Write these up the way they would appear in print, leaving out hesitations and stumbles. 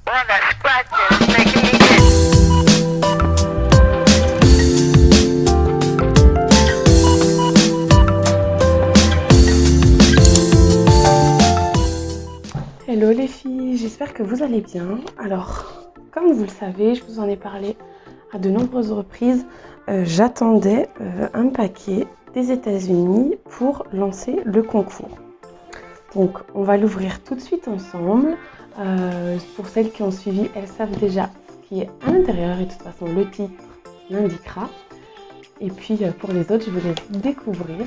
All that scratching is making me itch. Hello les filles, j'espère que vous allez bien. Alors, comme vous le savez, je vous en ai parlé à de nombreuses reprises. J'attendais un paquet des États-Unis pour lancer le concours. Donc, on va l'ouvrir tout de suite ensemble. Pour celles qui ont suivi, elles savent déjà ce qui est à l'intérieur et de toute façon, le titre l'indiquera. Et puis, pour les autres, je vous laisse découvrir.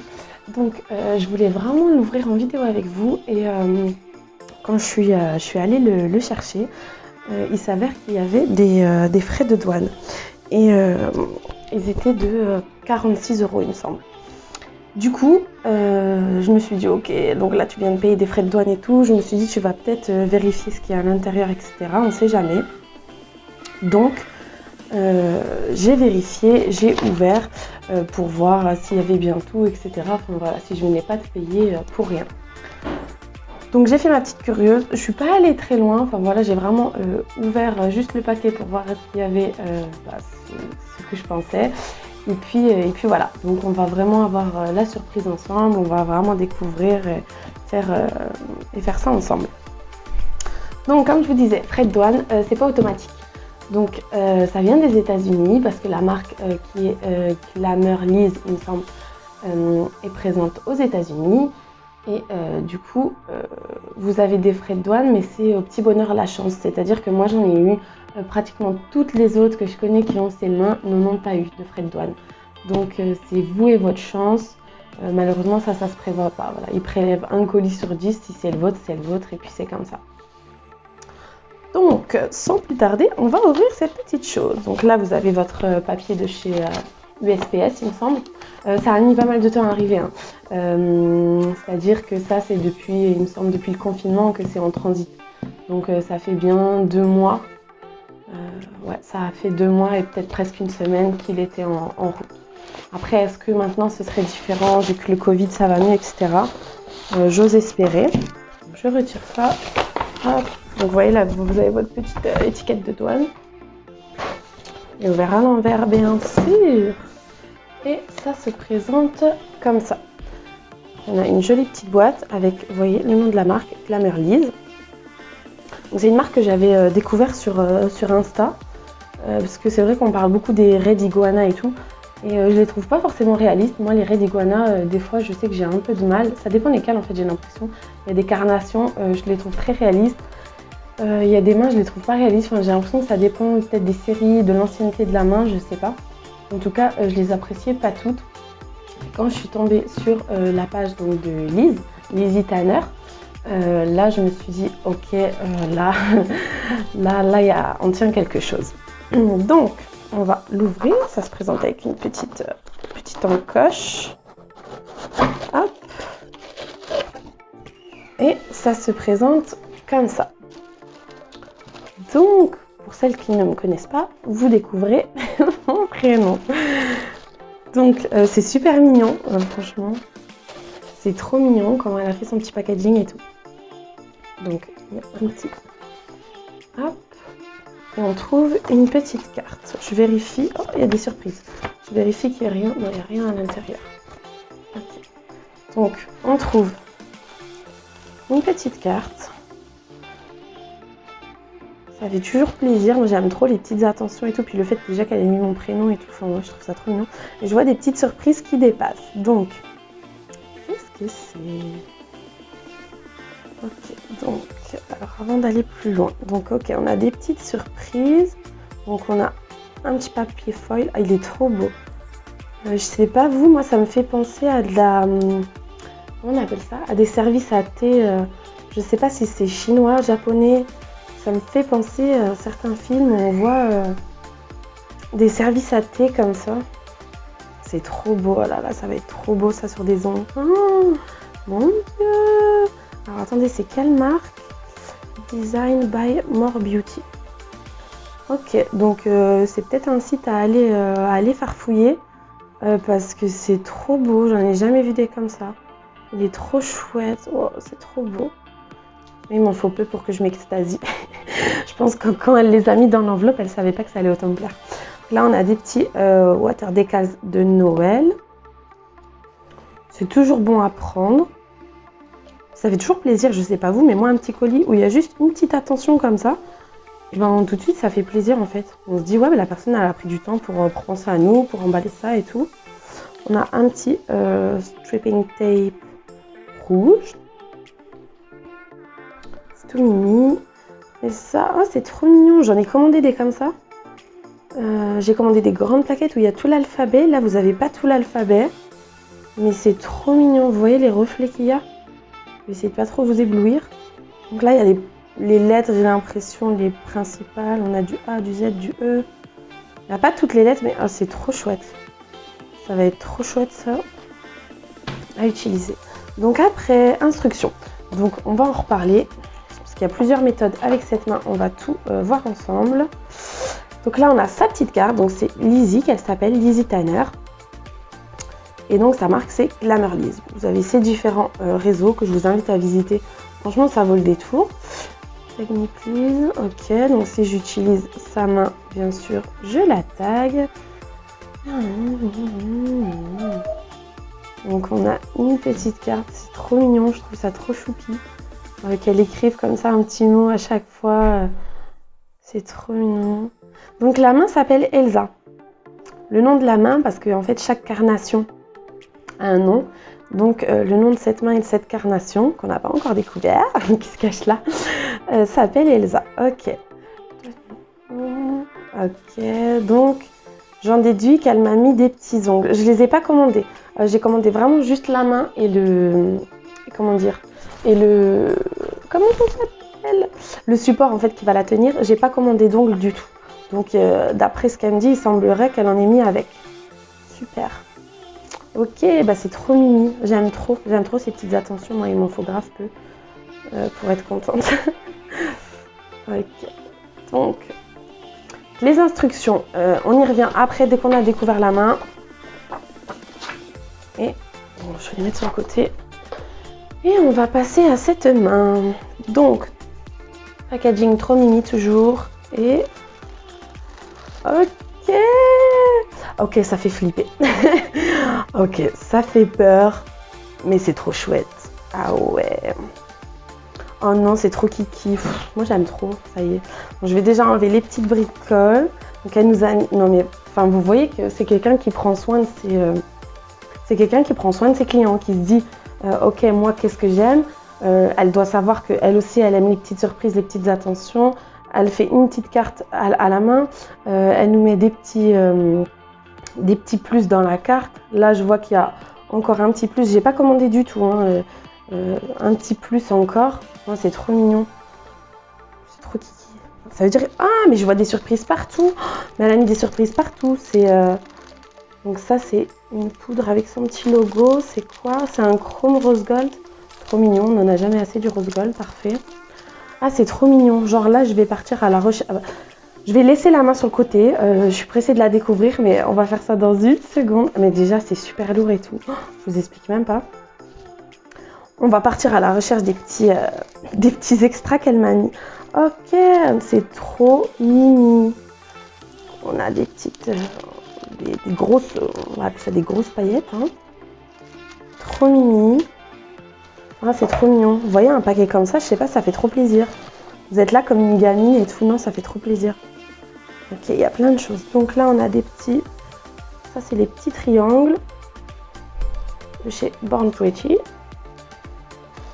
Donc, je voulais vraiment l'ouvrir en vidéo avec vous et quand je suis allée le chercher, il s'avère qu'il y avait des frais de douane. Et ils étaient de 46 €, il me semble. Du coup, je me suis dit, ok, donc là tu viens de payer des frais de douane et tout. Je me suis dit, tu vas peut-être vérifier ce qu'il y a à l'intérieur, etc. On ne sait jamais. Donc, j'ai vérifié, j'ai ouvert pour voir s'il y avait bien tout, etc. Enfin voilà, si je venais pas de payer pour rien. Donc j'ai fait ma petite curieuse, je suis pas allée très loin, enfin voilà, j'ai vraiment ouvert juste le paquet pour voir s'il y avait ce que je pensais. Et puis voilà, donc on va vraiment avoir la surprise ensemble, on va vraiment découvrir et faire ça ensemble. Donc comme je vous disais, frais de douane, c'est pas automatique. Donc ça vient des États-Unis parce que la marque qui est Glamour Liz, il me semble, est présente aux États-Unis. Et du coup, vous avez des frais de douane, mais c'est au petit bonheur la chance. C'est-à-dire que moi, j'en ai eu pratiquement toutes les autres que je connais qui ont ces mains n'en ont pas eu de frais de douane. Donc, c'est vous et votre chance. Malheureusement, ça se prévoit pas. Voilà. Ils prélèvent un colis sur 10. Si c'est le vôtre, et puis c'est comme ça. Donc, sans plus tarder, on va ouvrir cette petite chose. Donc là, vous avez votre papier de chez USPS, il me semble. Ça a mis pas mal de temps à arriver. Hein. C'est-à-dire que ça, c'est depuis, il me semble, depuis le confinement que c'est en transit. Donc ça fait bien 2 mois. Ouais, ça a fait 2 mois et peut-être presque une semaine qu'il était en route. Après, est-ce que maintenant ce serait différent vu que le Covid ça va mieux, etc. J'ose espérer. Donc, je retire ça. Hop. Donc vous voyez là, vous avez votre petite étiquette de douane. Et ouvert à l'envers, bien sûr. Et ça se présente comme ça. On a une jolie petite boîte avec, vous voyez, le nom de la marque, Glamour Liz. C'est une marque que j'avais découvert sur Insta. Parce que c'est vrai qu'on parle beaucoup des raies d'iguana et tout. Et je les trouve pas forcément réalistes. Moi, les raies d'iguana, des fois, je sais que j'ai un peu de mal. Ça dépend lesquelles, en fait, j'ai l'impression. Il y a des carnations, je les trouve très réalistes. Il y a des mains, je les trouve pas réalistes. Enfin, j'ai l'impression que ça dépend peut-être des séries, de l'ancienneté de la main, je sais pas. En tout cas, je les appréciais pas toutes. Quand je suis tombée sur la page donc, de Lizzie Tanner, là je me suis dit ok, là on tient quelque chose. Donc on va l'ouvrir, ça se présente avec une petite encoche. Hop. Et ça se présente comme ça. Donc, pour celles qui ne me connaissent pas, vous découvrez mon prénom. Donc, c'est super mignon, franchement. C'est trop mignon comment elle a fait son petit packaging et tout. Donc, il y a un petit... Hop. Et on trouve une petite carte. Je vérifie... Oh, il y a des surprises. Je vérifie qu'il n'y a rien. Non, il n'y a rien à l'intérieur. Okay. Donc, on trouve une petite carte. Ça fait toujours plaisir, moi j'aime trop les petites attentions et tout, puis le fait déjà qu'elle ait mis mon prénom et tout, enfin moi je trouve ça trop mignon. Et je vois des petites surprises qui dépassent. Donc, qu'est-ce que c'est? Ok, donc, alors avant d'aller plus loin, donc ok, on a des petites surprises. Donc on a un petit papier foil, ah il est trop beau. Je sais pas vous, moi ça me fait penser à de la... comment on appelle ça? À des services à thé, je sais pas si c'est chinois, japonais... Ça me fait penser à certains films où on voit des services à thé comme ça. C'est trop beau, oh là là, ça va être trop beau ça sur des ongles. Oh, mon Dieu! Alors attendez, c'est quelle marque? Design by More Beauty. Ok, donc c'est peut-être un site à aller farfouiller parce que c'est trop beau, j'en ai jamais vu des comme ça. Il est trop chouette, oh, c'est trop beau. Mais il m'en faut peu pour que je m'extasie. Je pense que quand elle les a mis dans l'enveloppe, elle savait pas que ça allait autant me plaire. Là, on a des petits water decals de Noël. C'est toujours bon à prendre. Ça fait toujours plaisir, je sais pas vous, mais moi, un petit colis où il y a juste une petite attention comme ça, et ben, tout de suite, ça fait plaisir en fait. On se dit, ouais, mais la personne, elle a pris du temps pour penser à nous, pour emballer ça et tout. On a un petit stripping tape rouge. C'est tout mini. Et ça, oh, c'est trop mignon. J'en ai commandé des comme ça. J'ai commandé des grandes plaquettes où il y a tout l'alphabet. Là, vous n'avez pas tout l'alphabet. Mais c'est trop mignon. Vous voyez les reflets qu'il y a? Je vais essayer de pas trop vous éblouir. Donc là, il y a les lettres, j'ai l'impression, les principales. On a du A, du Z, du E. Il n'y a pas toutes les lettres, mais oh, c'est trop chouette. Ça va être trop chouette, ça, à utiliser. Donc après, instructions. Donc on va en reparler. Parce qu'il y a plusieurs méthodes avec cette main. On va tout voir ensemble. Donc là, on a sa petite carte. Donc c'est Lizzie, qu'elle s'appelle Lizzie Tanner. Et donc sa marque, c'est Glamour Liz. Vous avez ces différents réseaux que je vous invite à visiter. Franchement, ça vaut le détour. Tag me please. Ok, donc si j'utilise sa main, bien sûr, je la tag. Donc on a une petite carte, c'est trop mignon, je trouve ça trop choupi. Qu'elle écrive comme ça un petit mot à chaque fois. C'est trop mignon. Donc la main s'appelle Elsa. Le nom de la main, parce que en fait chaque carnation a un nom. Donc le nom de cette main et de cette carnation, qu'on n'a pas encore découvert, qui se cache là, s'appelle Elsa. Ok. Ok, donc j'en déduis qu'elle m'a mis des petits ongles. Je les ai pas commandés. J'ai commandé vraiment juste la main et le... Comment dire? Et le... Comment ça s'appelle? Le support en fait qui va la tenir. J'ai pas commandé d'ongles du tout. Donc d'après ce qu'elle me dit, il semblerait qu'elle en ait mis avec. Super. Ok, bah c'est trop mimi. J'aime trop ces petites attentions. Moi, il m'en faut grave peu pour être contente. Ok. Donc, les instructions, on y revient après dès qu'on a découvert la main. Et bon, je vais les mettre sur le côté. Et on va passer à cette main. Donc, packaging trop mini toujours. Et ok. Ok, ça fait flipper. Ok, ça fait peur. Mais c'est trop chouette. Ah ouais. Oh non, c'est trop kiki. Pff, moi, j'aime trop. Ça y est. Bon, je vais déjà enlever les petites bricoles. Donc, elle nous a... Non, mais... Enfin, vous voyez que c'est quelqu'un qui prend soin de ses... C'est quelqu'un qui prend soin de ses clients, qui se dit ok, moi, qu'est-ce que j'aime? Elle doit savoir qu'elle aussi, elle aime les petites surprises, les petites attentions. Elle fait une petite carte à la main. Elle nous met des petits plus dans la carte. Là, je vois qu'il y a encore un petit plus. J'ai pas commandé du tout. Hein. Un petit plus encore. Oh, c'est trop mignon. C'est trop kiki. Ça veut dire... Ah, mais je vois des surprises partout. Mais elle a mis des surprises partout. C'est... Donc ça, c'est une poudre avec son petit logo. C'est quoi? C'est un chrome rose gold. Trop mignon. On n'en a jamais assez du rose gold. Parfait. Ah, c'est trop mignon. Genre là, je vais partir à la recherche. Je vais laisser la main sur le côté. Je suis pressée de la découvrir, mais on va faire ça dans une seconde. Mais déjà, c'est super lourd et tout. Je vous explique même pas. On va partir à la recherche des petits extras qu'elle m'a mis. Ok, c'est trop mini. On a des petites... Des grosses... On va appeler ça des grosses paillettes. Hein. Trop mini. Ah, c'est trop mignon. Vous voyez, un paquet comme ça, je sais pas, ça fait trop plaisir. Vous êtes là comme une gamine et tout. Non, ça fait trop plaisir. Ok, il y a plein de choses. Donc là, on a des petits... Ça, c'est les petits triangles de chez Born Pretty.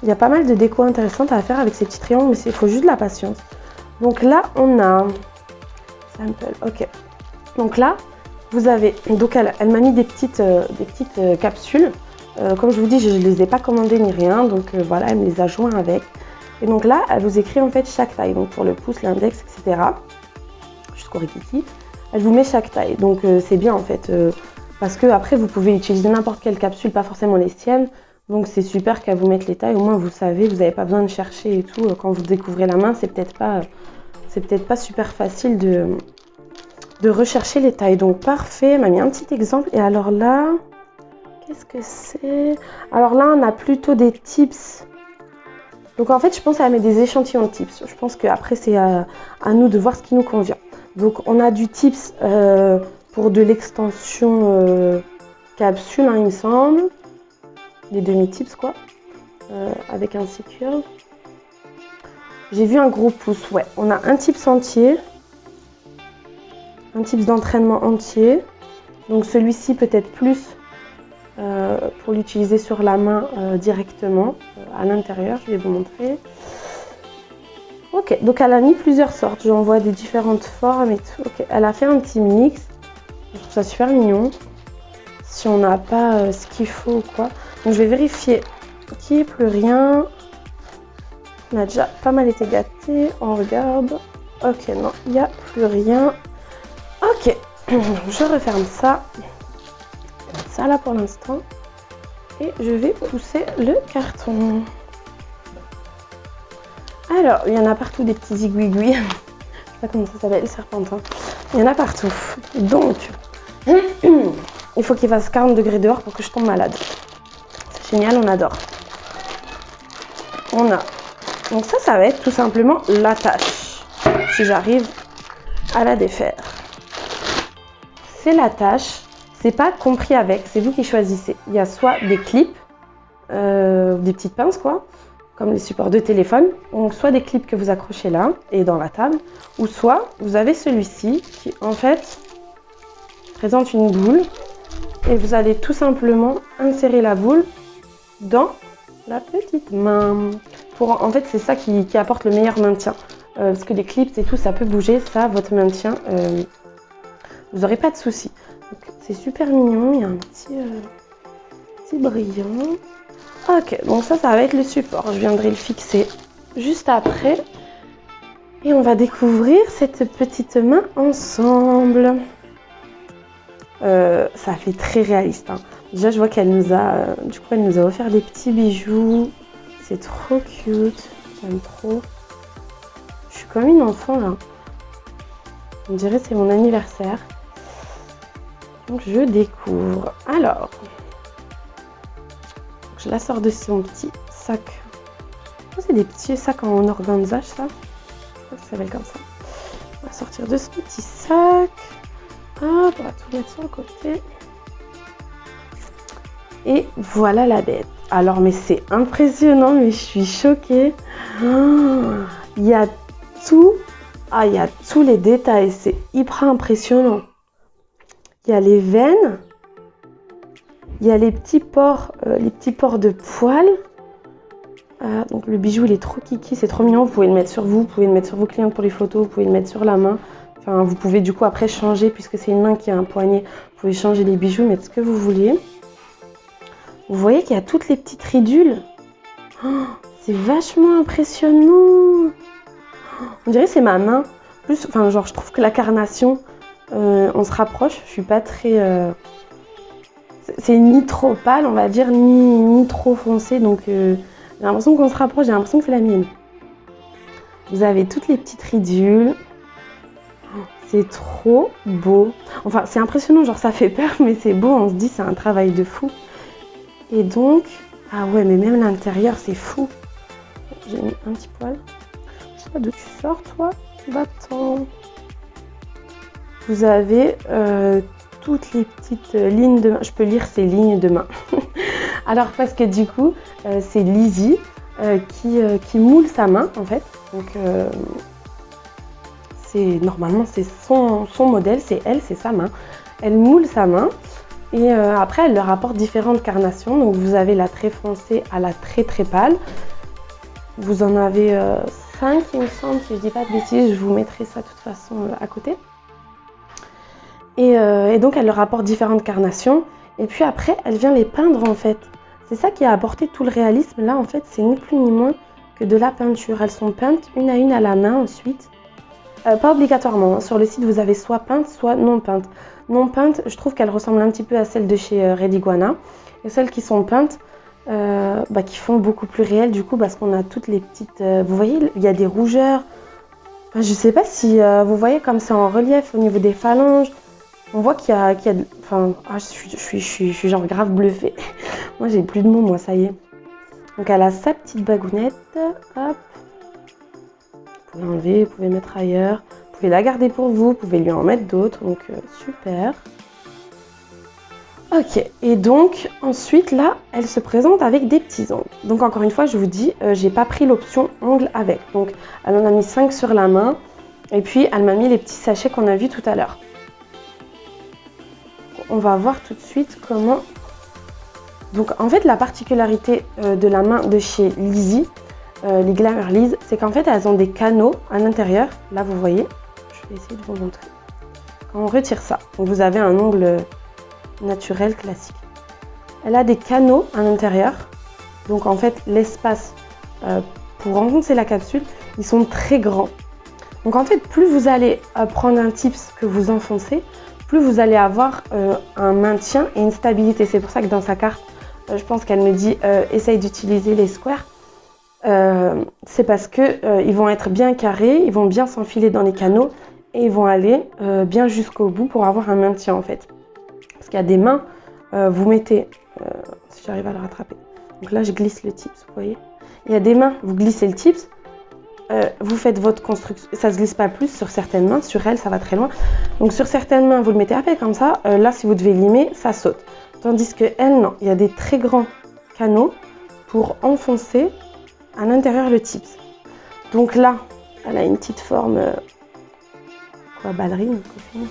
Il y a pas mal de déco intéressantes à faire avec ces petits triangles, mais il faut juste de la patience. Donc là, on a... Sample, ok. Donc là, vous avez... Donc elle m'a mis des petites capsules. Comme je vous dis, je ne les ai pas commandées ni rien. Donc voilà, elle me les a joints avec. Et donc là, elle vous écrit en fait chaque taille. Donc pour le pouce, l'index, etc. Jusqu'au rikiki. Elle vous met chaque taille. Donc c'est bien en fait. Parce que après, vous pouvez utiliser n'importe quelle capsule, pas forcément les siennes. Donc c'est super qu'elle vous mette les tailles. Au moins, vous savez, vous n'avez pas besoin de chercher et tout. Quand vous découvrez la main, c'est peut-être pas super facile de rechercher les tailles. Donc parfait, elle m'a mis un petit exemple. Et alors là, qu'est-ce que c'est? Alors là, on a plutôt des tips Donc en fait, je pense qu'elle met des échantillons de tips. Je pense qu'après, c'est à nous de voir ce qui nous convient. Donc on a du tips pour de l'extension capsule, hein, il me semble. Des demi-tips, quoi. Avec un C-curve. J'ai vu un gros pouce, ouais. On a un tips entier. Un tips d'entraînement entier. Donc celui-ci peut-être plus pour l'utiliser sur la main directement à l'intérieur. Je vais vous montrer. Ok, donc elle a mis plusieurs sortes. J'en vois des différentes formes et tout. Ok, elle a fait un petit mix. Je trouve ça super mignon. Si on n'a pas ce qu'il faut ou quoi. Donc je vais vérifier qu'il n'y ait plus rien. On a déjà pas mal été gâtés. On regarde. Ok, non, il n'y a plus rien. Ok, je referme ça. Ça là pour l'instant. Et je vais pousser le carton. Alors, il y en a partout des petits aiguilles. Je sais pas comment ça s'appelle, serpentin. Il y en a partout. Donc, il faut qu'il fasse 40 degrés dehors pour que je tombe malade. C'est génial, on adore. On a. Donc ça va être tout simplement l'attache. Si j'arrive à la défaire. C'est l'attache. C'est pas compris avec, c'est vous qui choisissez. Il y a soit des clips, des petites pinces quoi, comme les supports de téléphone. Donc soit des clips que vous accrochez là et dans la table, ou soit vous avez celui-ci qui en fait présente une boule et vous allez tout simplement insérer la boule dans la petite main. En fait c'est ça qui apporte le meilleur maintien. Parce que les clips et tout ça peut bouger, ça votre maintien, vous n'aurez pas de soucis. C'est super mignon, il y a un petit brillant. Ok, donc ça va être le support. Je viendrai le fixer juste après. Et on va découvrir cette petite main ensemble. Ça fait très réaliste. Hein. Déjà, je vois qu'elle nous a, elle nous a offert des petits bijoux. C'est trop cute. J'aime trop. Je suis comme une enfant là. On dirait que c'est mon anniversaire. Donc je découvre. Alors, je la sors de son petit sac. C'est des petits sacs en organza, ça. Je crois que ça s'appelle comme ça. On va sortir de ce petit sac. Hop, on va tout mettre sur le côté. Et voilà la bête. Alors, mais c'est impressionnant, mais je suis choquée. Il y a tout. Il y a tous les détails. C'est hyper impressionnant. Il y a les veines, il y a les petits pores de poils. Donc le bijou il est trop kiki, c'est trop mignon. Vous pouvez le mettre sur vous, vous pouvez le mettre sur vos clientes pour les photos, vous pouvez le mettre sur la main. Enfin, vous pouvez du coup après changer puisque c'est une main qui a un poignet. Vous pouvez changer les bijoux, mettre ce que vous voulez. Vous voyez qu'il y a toutes les petites ridules. C'est vachement impressionnant. On dirait que c'est ma main. Plus, enfin genre je trouve que la carnation. On se rapproche, je suis pas très... c'est ni trop pâle, on va dire, ni trop foncé. Donc j'ai l'impression qu'on se rapproche, j'ai l'impression que c'est la mienne. Vous avez toutes les petites ridules. C'est trop beau. Enfin, c'est impressionnant, genre ça fait peur, mais c'est beau. On se dit c'est un travail de fou. Et donc... Ah ouais, mais même l'intérieur, c'est fou. J'ai mis un petit poil. Je sais pas d'où tu sors, toi. Va-t'en. Vous avez toutes les petites lignes de main. Je peux lire ces lignes de main. Alors parce que du coup, c'est Lizzie qui moule sa main en fait. Donc normalement c'est son modèle, c'est elle, c'est sa main. Elle moule sa main et après elle leur apporte différentes carnations. Donc vous avez la très foncée à la très très pâle. Vous en avez 5 il me semble, si je dis pas de bêtises, je vous mettrai ça de toute façon à côté. Et donc elle leur apporte différentes carnations et puis après elle vient les peindre en fait. C'est ça qui a apporté tout le réalisme. Là en fait c'est ni plus ni moins que de la peinture. Elles sont peintes une à la main ensuite. Pas obligatoirement, hein. Sur le site vous avez soit peintes soit non peintes. Non peintes, je trouve qu'elles ressemblent un petit peu à celles de chez Red Iguana. Et celles qui sont peintes, qui font beaucoup plus réel du coup parce qu'on a toutes les petites... vous voyez, il y a des rougeurs. Enfin, je sais pas si vous voyez comme c'est en relief au niveau des phalanges. On voit qu'il y a enfin, je suis genre grave bluffée. Moi, j'ai plus de mots, moi, ça y est. Donc elle a sa petite bagounette, hop. Vous pouvez l'enlever, vous pouvez mettre ailleurs. Vous pouvez la garder pour vous, vous pouvez lui en mettre d'autres, donc super. Ok, et donc ensuite là, elle se présente avec des petits ongles. Donc encore une fois, je vous dis, j'ai pas pris l'option ongles avec. Donc elle en a mis 5 sur la main, et puis elle m'a mis les petits sachets qu'on a vus tout à l'heure. On va voir tout de suite comment... Donc en fait, la particularité de la main de chez Lizzy, les Glamour Liz, c'est qu'en fait elles ont des canaux à l'intérieur. Là vous voyez, je vais essayer de vous montrer. Quand on retire ça, donc vous avez un ongle naturel classique. Elle a des canaux à l'intérieur, donc en fait l'espace pour enfoncer la capsule, ils sont très grands. Donc en fait, plus vous allez prendre un tips que vous enfoncez, plus vous allez avoir un maintien et une stabilité. C'est pour ça que dans sa carte, je pense qu'elle me dit essaye d'utiliser les squares. C'est parce que ils vont être bien carrés, ils vont bien s'enfiler dans les canaux et ils vont aller bien jusqu'au bout pour avoir un maintien en fait. Parce qu'il y a des mains, vous mettez, si j'arrive à le rattraper, donc là je glisse le tips, vous voyez. Il y a des mains, vous glissez le tips, vous faites votre construction, ça se glisse pas plus sur certaines mains, sur elle ça va très loin. Donc sur certaines mains vous le mettez à peine comme ça, là si vous devez limer, ça saute. Tandis que elle non, il y a des très grands canaux pour enfoncer à l'intérieur le tips. Donc là, elle a une petite forme, ballerine, coiffine.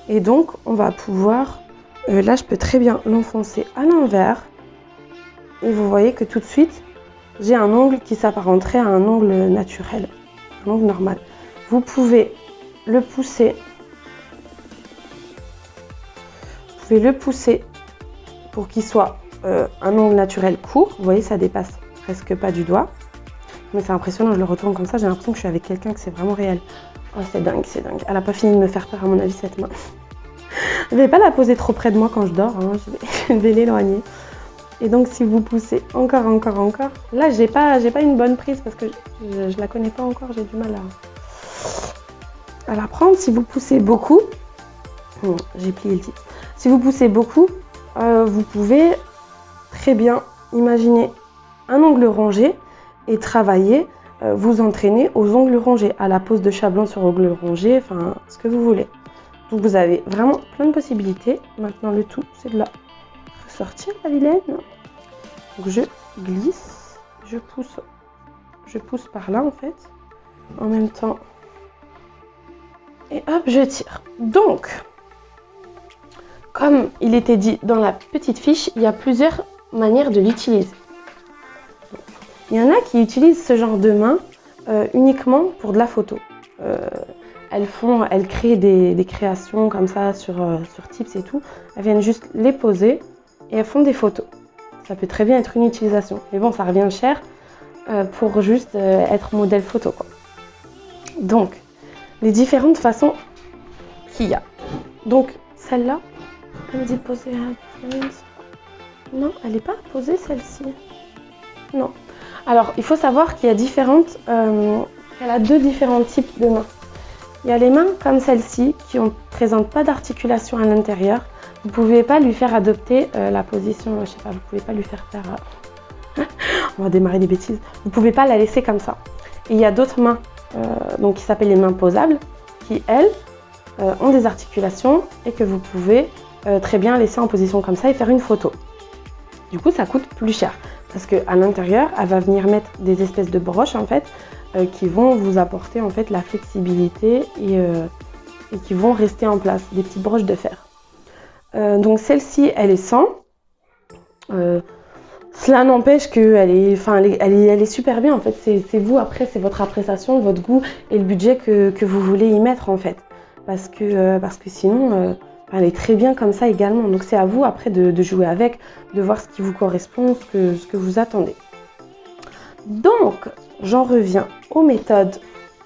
Et donc, on va pouvoir, là je peux très bien l'enfoncer à l'envers. Et vous voyez que tout de suite, j'ai un ongle qui s'apparenterait à un ongle naturel, un ongle normal. Vous pouvez le pousser. Vous pouvez le pousser pour qu'il soit un ongle naturel court. Vous voyez, ça dépasse presque pas du doigt. Mais c'est impressionnant, je le retourne comme ça, j'ai l'impression que je suis avec quelqu'un, que c'est vraiment réel. Oh, c'est dingue, c'est dingue. Elle n'a pas fini de me faire peur, à mon avis, cette main. Je ne vais pas la poser trop près de moi quand je dors, hein. Je vais l'éloigner. Et donc, si vous poussez encore. Là, j'ai pas une bonne prise parce que je la connais pas encore, j'ai du mal à la prendre. Si vous poussez beaucoup, j'ai plié le titre. Si vous poussez beaucoup, vous pouvez très bien imaginer un ongle rongé et travailler, vous entraîner aux ongles rongés, à la pose de chat blanc sur ongle rongé, enfin ce que vous voulez. Donc vous avez vraiment plein de possibilités. Maintenant le tout c'est de la ressortir la vilaine. Donc je glisse, je pousse par là en fait, en même temps. Et hop, je tire. Donc, comme il était dit dans la petite fiche, il y a plusieurs manières de l'utiliser. Il y en a qui utilisent ce genre de main uniquement pour de la photo. Elles créent des créations comme ça sur Tips et tout. Elles viennent juste les poser et elles font des photos. Ça peut très bien être une utilisation. Mais bon, ça revient cher pour juste être modèle photo, quoi. Donc, les différentes façons qu'il y a. Donc, celle-là, elle me dit de poser la... Non, elle n'est pas posée celle-ci. Non. Alors, il faut savoir qu'il y a différentes... elle a deux différents types de mains. Il y a les mains comme celle-ci qui ne présentent pas d'articulation à l'intérieur. Vous ne pouvez pas lui faire adopter la position, je sais pas, vous ne pouvez pas lui faire on va démarrer des bêtises. Vous ne pouvez pas la laisser comme ça. Et il y a d'autres mains donc qui s'appellent les mains posables qui, elles, ont des articulations et que vous pouvez très bien laisser en position comme ça et faire une photo. Du coup, ça coûte plus cher parce qu'à l'intérieur, elle va venir mettre des espèces de broches en fait qui vont vous apporter en fait la flexibilité et qui vont rester en place, des petites broches de fer. Donc celle-ci, elle est sans. Cela n'empêche qu'elle est super bien en fait. C'est vous après, c'est votre appréciation, votre goût et le budget que vous voulez y mettre en fait. Parce que sinon, elle est très bien comme ça également. Donc c'est à vous après de jouer avec, de voir ce qui vous correspond, ce que vous attendez. Donc, j'en reviens aux méthodes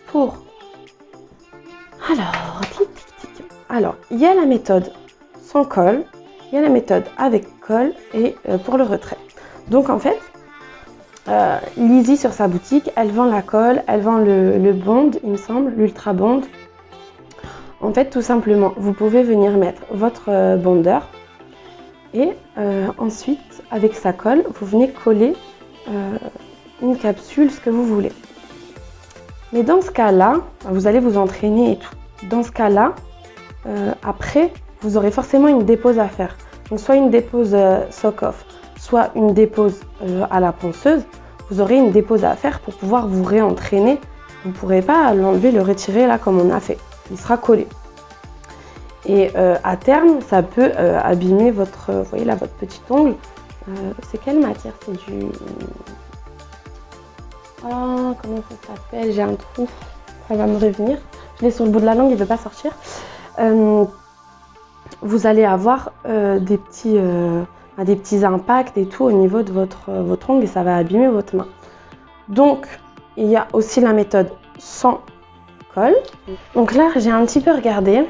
pour... Alors, il y a la méthode sans colle, il y a la méthode avec colle et pour le retrait. Donc en fait, Lizzy sur sa boutique, elle vend la colle, elle vend le bond, il me semble, l'ultra bond. En fait, tout simplement, vous pouvez venir mettre votre bondeur Et ensuite, avec sa colle, vous venez coller une capsule, ce que vous voulez. Mais dans ce cas-là, vous allez vous entraîner et tout. Dans ce cas-là, après, vous aurez forcément une dépose à faire. Donc soit une dépose sock-off, soit une dépose à la ponceuse. Vous aurez une dépose à faire pour pouvoir vous réentraîner. Vous ne pourrez pas l'enlever, le retirer là comme on a fait. Il sera collé. Et à terme, ça peut abîmer votre, vous voyez là, votre petit ongle. C'est quelle matière? C'est du... Oh, comment ça s'appelle? J'ai un trou, ça va me revenir. Je l'ai sur le bout de la langue, il ne veut pas sortir. Vous allez avoir des petits impacts et tout au niveau de votre ongle et ça va abîmer votre main. Donc, il y a aussi la méthode sans colle. Donc là, j'ai un petit peu regardé.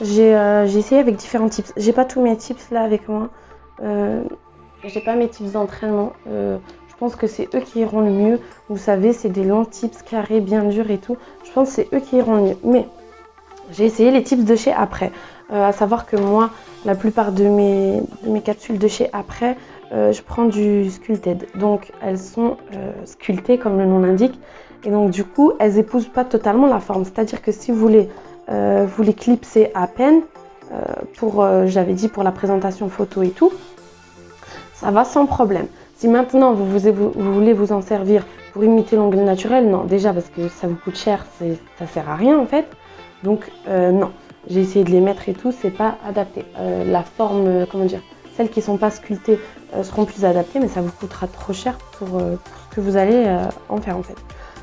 J'ai essayé avec différents tips. J'ai pas tous mes tips là avec moi. J'ai pas mes tips d'entraînement. Je pense que c'est eux qui iront le mieux. Vous savez, c'est des longs tips carrés, bien durs et tout. Je pense que c'est eux qui iront le mieux. Mais j'ai essayé les tips de chez Après. À savoir que moi, la plupart de mes capsules de chez Après, je prends du Sculpted. Donc, elles sont sculptées comme le nom l'indique. Et donc, du coup, elles épousent pas totalement la forme. C'est-à-dire que si vous voulez vous les clipser à peine, j'avais dit pour la présentation photo et tout, ça va sans problème. Si maintenant vous voulez vous en servir pour imiter l'ongle naturel, non, déjà parce que ça vous coûte cher, ça sert à rien en fait. Donc non, j'ai essayé de les mettre et tout, c'est pas adapté. La forme, comment dire, celles qui sont pas sculptées seront plus adaptées, mais ça vous coûtera trop cher pour ce que vous allez en faire en fait.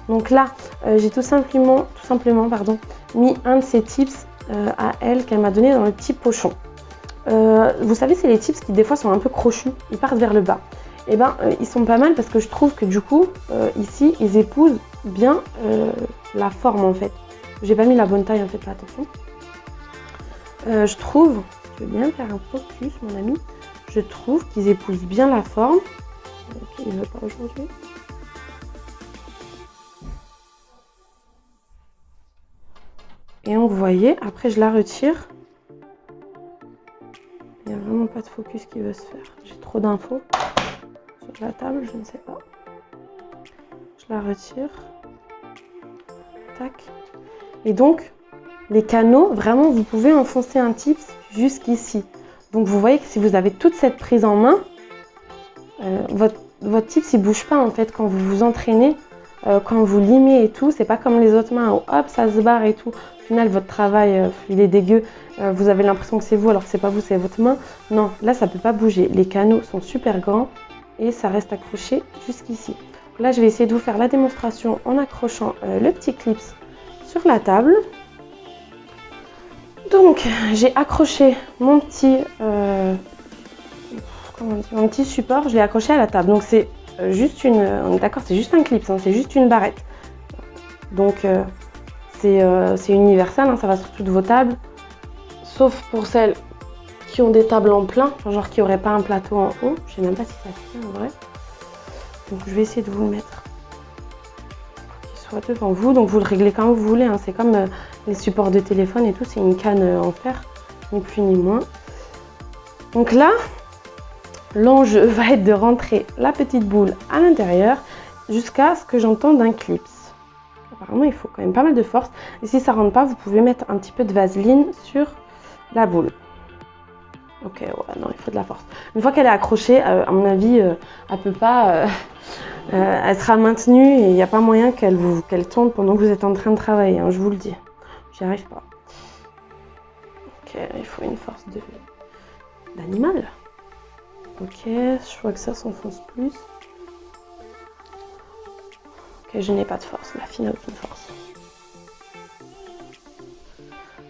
Donc là, j'ai tout simplement mis un de ces tips à elle qu'elle m'a donné dans le petit pochon. Vous savez, c'est les tips qui des fois sont un peu crochus, ils partent vers le bas. Et ben, ils sont pas mal parce que je trouve que du coup, ici, ils épousent bien la forme en fait. J'ai pas mis la bonne taille en fait, là, attention. Je trouve, tu veux bien faire un focus mon ami, je trouve qu'ils épousent bien la forme. Ok, il veut pas aujourd'hui. Et donc vous voyez, après je la retire. Il n'y a vraiment pas de focus qui veut se faire. J'ai trop d'infos sur la table, je ne sais pas. Je la retire. Tac. Et donc, les canaux, vraiment, vous pouvez enfoncer un tips jusqu'ici. Donc vous voyez que si vous avez toute cette prise en main, votre tips il bouge pas en fait quand vous vous entraînez, quand vous limez et tout. C'est pas comme les autres mains où hop ça se barre et tout. Au final votre travail il est dégueu. Vous avez l'impression que c'est vous alors que c'est pas vous, c'est votre main. Non, là ça peut pas bouger. Les canaux sont super grands et ça reste accroché jusqu'ici. Là je vais essayer de vous faire la démonstration en accrochant le petit clips sur la table. Donc j'ai accroché mon petit mon petit support, je l'ai accroché à la table. Donc c'est juste d'accord, c'est juste un clip, hein, c'est juste une barrette. Donc c'est universel, hein, ça va sur toutes vos tables, sauf pour celles qui ont des tables en plein, genre qui n'auraient pas un plateau en haut. Je sais même pas si ça tient en vrai. Donc je vais essayer de vous le mettre pour qu'il soit devant vous. Donc vous le réglez quand vous voulez, hein. C'est comme les supports de téléphone et tout, c'est une canne en fer, ni plus ni moins. Donc là, l'enjeu va être de rentrer la petite boule à l'intérieur jusqu'à ce que j'entende un clips. Apparemment, il faut quand même pas mal de force. Et si ça rentre pas, vous pouvez mettre un petit peu de vaseline sur la boule. Ok, ouais, non, il faut de la force. Une fois qu'elle est accrochée, à mon avis, elle peut pas... elle sera maintenue et il n'y a pas moyen qu'elle tombe pendant que vous êtes en train de travailler, hein, je vous le dis. J'y arrive pas. Ok, il faut une force d'animal. Ok, je vois que ça s'enfonce plus. Ok, je n'ai pas de force, la fille n'a aucune force.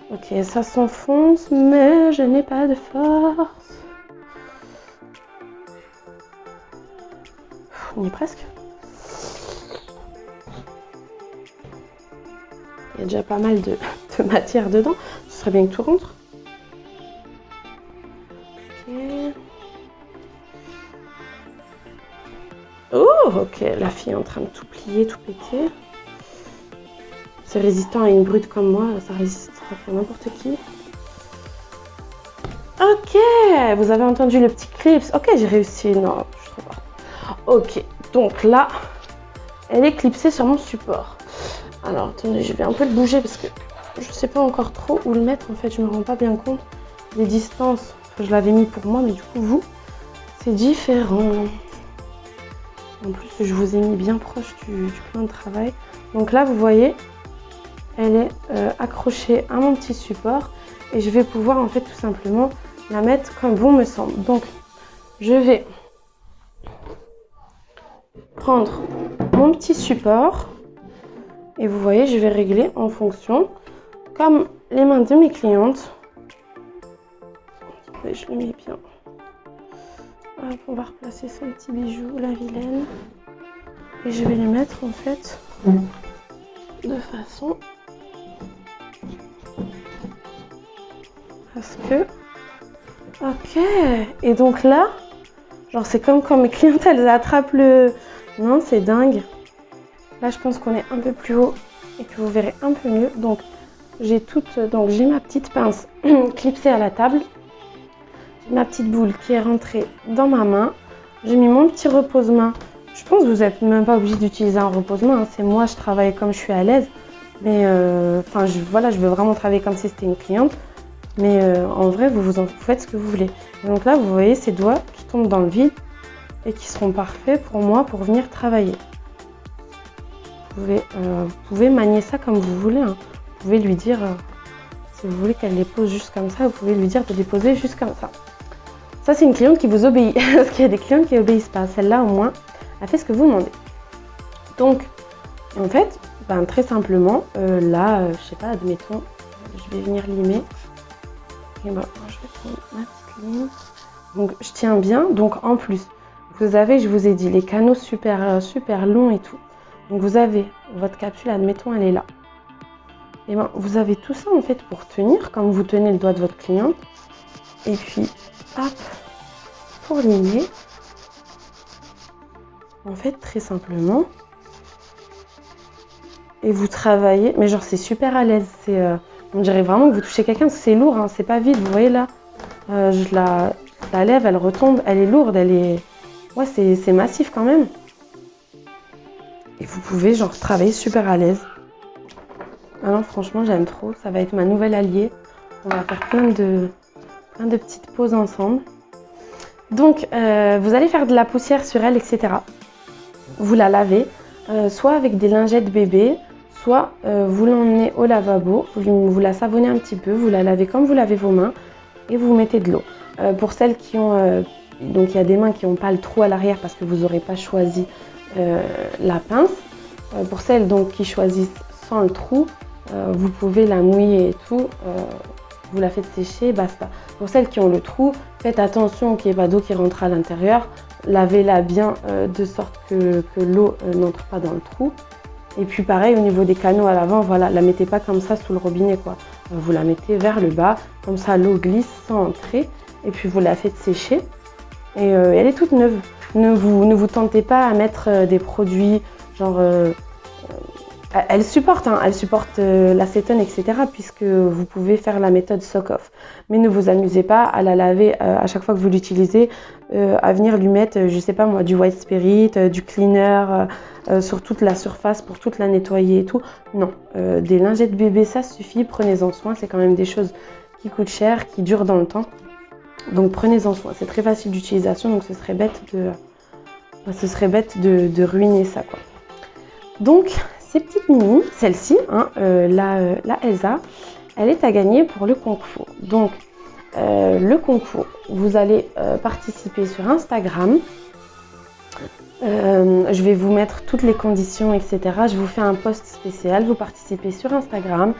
Ok, ça s'enfonce, mais je n'ai pas de force. On y est presque. Il y a déjà pas mal de matière dedans. Ce serait bien que tout rentre. Ok. Oh, ok, la fille est en train de tout plier, tout péter. C'est résistant à une brute comme moi, ça résistera pour n'importe qui. Ah, Ok, vous avez entendu le petit clips. Ok, j'ai réussi. Non, je suis trop forte. Ok, donc là, elle est clipsée sur mon support. Alors, attendez, je vais un peu le bouger parce que je sais pas encore trop où le mettre. En fait, je me rends pas bien compte des distances. Enfin, je l'avais mis pour moi, mais du coup, vous, c'est différent. En plus, je vous ai mis bien proche du plan de travail. Donc là, vous voyez, elle est accrochée à mon petit support. Et je vais pouvoir, en fait, tout simplement la mettre comme bon me semble. Donc, je vais prendre mon petit support. Et vous voyez, je vais régler en fonction, comme les mains de mes clientes. Et je le mets bien. Hop, on va replacer son petit bijou, la vilaine. Et je vais les mettre en fait de façon à ce que... Ok. Et donc là, genre c'est comme quand mes clientes elles attrapent le... Non, c'est dingue. Là, je pense qu'on est un peu plus haut et que vous verrez un peu mieux. Donc, j'ai ma petite pince clipsée à la table. J'ai ma petite boule qui est rentrée dans ma main. J'ai mis mon petit repose-main. Je pense que vous n'êtes même pas obligé d'utiliser un repose-main. Hein. C'est moi, je travaille comme je suis à l'aise. Mais voilà, je veux vraiment travailler comme si c'était une cliente. Mais en vrai, vous faites ce que vous voulez. Et donc là, vous voyez ces doigts qui tombent dans le vide et qui seront parfaits pour moi pour venir travailler. Vous pouvez manier ça comme vous voulez. Hein. Vous pouvez lui dire, si vous voulez qu'elle les pose juste comme ça, vous pouvez lui dire de les poser juste comme ça. Ça, c'est une cliente qui vous obéit. Parce qu'il y a des clientes qui n'obéissent pas. Celle-là, au moins, elle fait ce que vous demandez. Donc, en fait, très simplement, là, je sais pas, admettons, je vais venir limer. Et je vais prendre ma petite ligne. Donc, je tiens bien. Donc, en plus, vous avez, je vous ai dit, les canaux super longs et tout. Donc vous avez votre capsule, admettons, elle est là. Et vous avez tout ça en fait pour tenir, comme vous tenez le doigt de votre cliente. Et puis, hop, pour limer. En fait, très simplement. Et vous travaillez, mais genre c'est super à l'aise. On dirait vraiment que vous touchez quelqu'un, parce que c'est lourd, hein, c'est pas vide. Vous voyez là, je la lève, elle retombe, elle est lourde, ouais, c'est massif quand même. Et vous pouvez genre travailler super à l'aise. Alors franchement j'aime trop, ça va être ma nouvelle alliée. On va faire plein de petites pauses ensemble. Donc vous allez faire de la poussière sur elle, etc. Vous la lavez, soit avec des lingettes bébé, soit vous l'emmenez au lavabo, vous la savonnez un petit peu, vous la lavez comme vous lavez vos mains et vous mettez de l'eau. Pour celles qui ont, donc il y a des mains qui n'ont pas le trou à l'arrière parce que vous n'aurez pas choisi la pince. Pour celles donc qui choisissent sans le trou, vous pouvez la mouiller et tout, vous la faites sécher, basta. Pour celles qui ont le trou, faites attention qu'il n'y ait pas d'eau qui rentre à l'intérieur, lavez-la bien de sorte que l'eau n'entre pas dans le trou. Et puis pareil au niveau des canaux à l'avant, voilà, la mettez pas comme ça sous le robinet quoi. Vous la mettez vers le bas, comme ça l'eau glisse sans entrer, et puis vous la faites sécher. Et elle est toute neuve. Ne vous tentez pas à mettre des produits genre... elle supporte l'acétone, etc. puisque vous pouvez faire la méthode soak-off. Mais ne vous amusez pas à la laver à chaque fois que vous l'utilisez, à venir lui mettre, je sais pas moi, du white spirit, du cleaner sur toute la surface pour toute la nettoyer et tout. Non, des lingettes bébé ça suffit, prenez-en soin, c'est quand même des choses qui coûtent cher, qui durent dans le temps. Donc prenez-en soin, c'est très facile d'utilisation, donc ce serait bête de ruiner ça quoi. Donc ces petites mini, celle-ci, hein, la Elsa, elle est à gagner pour le concours. Donc le concours, vous allez participer sur Instagram. Je vais vous mettre toutes les conditions, etc. Je vous fais un post spécial, vous participez sur Instagram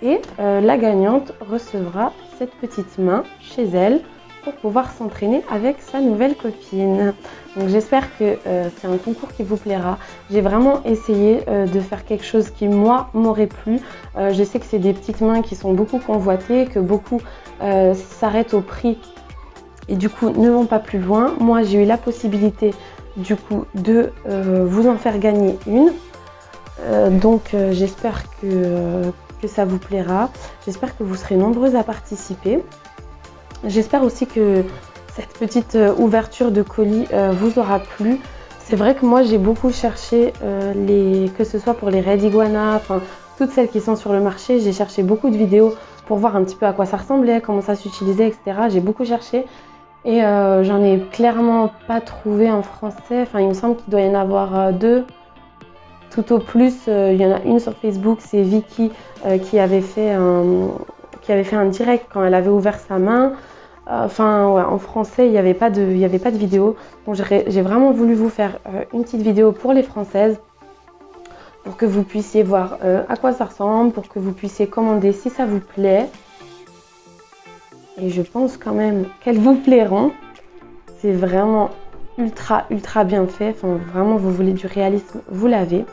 et la gagnante recevra cette petite main chez elle pour pouvoir s'entraîner avec sa nouvelle copine. Donc j'espère que c'est un concours qui vous plaira. J'ai vraiment essayé de faire quelque chose qui moi m'aurait plu. Je sais que c'est des petites mains qui sont beaucoup convoitées, que beaucoup s'arrêtent au prix et du coup ne vont pas plus loin. Moi j'ai eu la possibilité du coup de vous en faire gagner une. Donc j'espère que ça vous plaira. J'espère que vous serez nombreuses à participer. J'espère aussi que cette petite ouverture de colis vous aura plu. C'est vrai que moi j'ai beaucoup cherché, que ce soit pour les Red Iguana, enfin toutes celles qui sont sur le marché, j'ai cherché beaucoup de vidéos pour voir un petit peu à quoi ça ressemblait, comment ça s'utilisait, etc. J'ai beaucoup cherché et j'en ai clairement pas trouvé en français. Enfin, il me semble qu'il doit y en avoir deux, tout au plus. Il y en a une sur Facebook, c'est Vicky qui avait fait un direct quand elle avait ouvert sa main. Enfin, ouais, en français, il n'y avait pas de vidéo. Donc, j'ai vraiment voulu vous faire une petite vidéo pour les Françaises, pour que vous puissiez voir à quoi ça ressemble, pour que vous puissiez commander si ça vous plaît. Et je pense quand même qu'elles vous plairont. C'est vraiment ultra bien fait. Enfin, vraiment, vous voulez du réalisme, vous l'avez.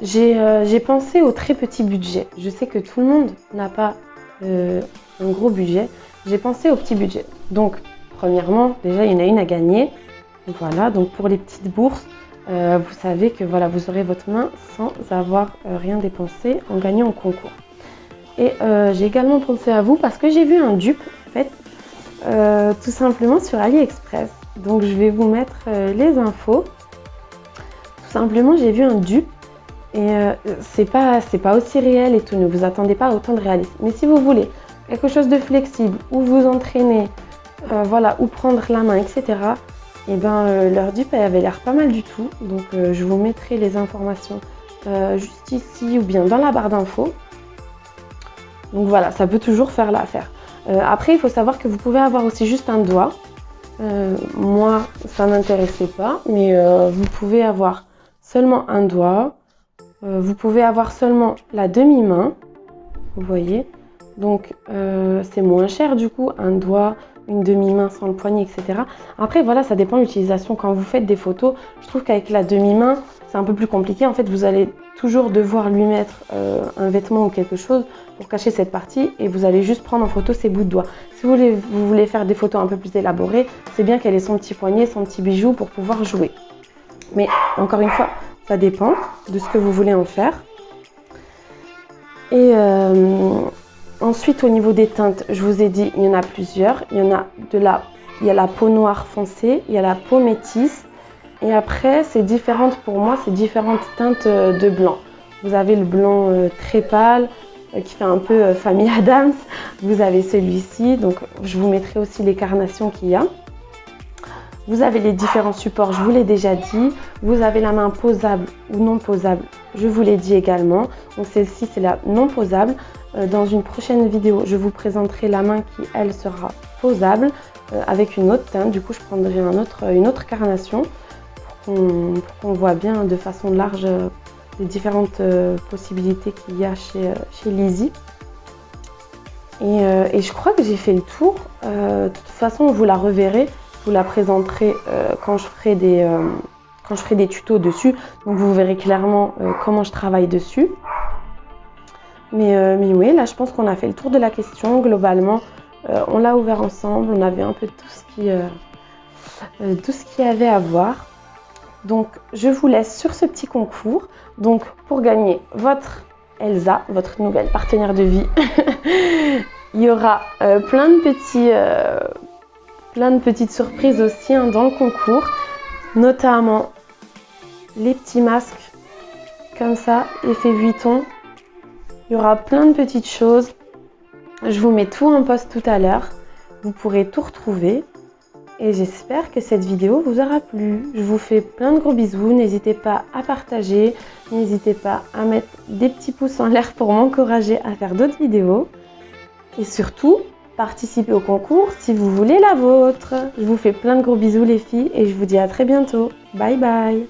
J'ai pensé au très petit budget. Je sais que tout le monde n'a pas un gros budget. J'ai pensé au petit budget. Donc, premièrement, déjà, il y en a une à gagner. Voilà, donc pour les petites bourses, vous savez que voilà, vous aurez votre main sans avoir rien dépensé en gagnant au concours. Et j'ai également pensé à vous parce que j'ai vu un dupe, en fait, tout simplement sur AliExpress. Donc, je vais vous mettre les infos. Tout simplement, j'ai vu un dupe. Et c'est pas aussi réel et tout, ne vous attendez pas à autant de réalisme. Mais si vous voulez quelque chose de flexible, où vous entraîner, voilà, ou prendre la main, etc. Et ben leur dupe elle avait l'air pas mal du tout. Donc je vous mettrai les informations juste ici ou bien dans la barre d'infos. Donc voilà, ça peut toujours faire l'affaire. Après, il faut savoir que vous pouvez avoir aussi juste un doigt. Moi, ça m'intéressait pas, mais vous pouvez avoir seulement un doigt. Vous pouvez avoir seulement la demi-main, vous voyez, donc c'est moins cher du coup, un doigt, une demi-main sans le poignet, etc. Après voilà, ça dépend de l'utilisation. Quand vous faites des photos, je trouve qu'avec la demi-main, c'est un peu plus compliqué. En fait, vous allez toujours devoir lui mettre un vêtement ou quelque chose pour cacher cette partie et vous allez juste prendre en photo ses bouts de doigts. Si vous voulez faire des photos un peu plus élaborées, c'est bien qu'elle ait son petit poignet, son petit bijou pour pouvoir jouer. Mais encore une fois, ça dépend de ce que vous voulez en faire. Et ensuite, au niveau des teintes, je vous ai dit, il y en a plusieurs. Il y a la peau noire foncée, il y a la peau métisse. Et après, c'est différentes pour moi, c'est différentes teintes de blanc. Vous avez le blanc très pâle, qui fait un peu famille Adams. Vous avez celui-ci, donc je vous mettrai aussi les carnations qu'il y a. Vous avez les différents supports, je vous l'ai déjà dit. Vous avez la main posable ou non posable, je vous l'ai dit également. Donc celle-ci, c'est la non posable. Dans une prochaine vidéo, je vous présenterai la main qui, elle, sera posable avec une autre teinte. Du coup, je prendrai une autre carnation pour qu'on voit bien de façon large les différentes possibilités qu'il y a chez Lizzie. Et je crois que j'ai fait le tour. De toute façon, vous la reverrez. Je vous la présenterai quand je ferai des tutos dessus. Donc vous verrez clairement comment je travaille dessus. Mais oui, là je pense qu'on a fait le tour de la question. Globalement, on l'a ouvert ensemble. On avait un peu tout ce qu'il y avait à voir. Donc je vous laisse sur ce petit concours. Donc pour gagner votre Elsa, votre nouvelle partenaire de vie, il y aura plein de petites surprises aussi dans le concours, notamment les petits masques comme ça, effet Vuitton. Il y aura plein de petites choses. Je vous mets tout en post tout à l'heure. Vous pourrez tout retrouver. Et j'espère que cette vidéo vous aura plu. Je vous fais plein de gros bisous. N'hésitez pas à partager. N'hésitez pas à mettre des petits pouces en l'air pour m'encourager à faire d'autres vidéos. Et surtout, participez au concours si vous voulez la vôtre. Je vous fais plein de gros bisous les filles et je vous dis à très bientôt. Bye bye.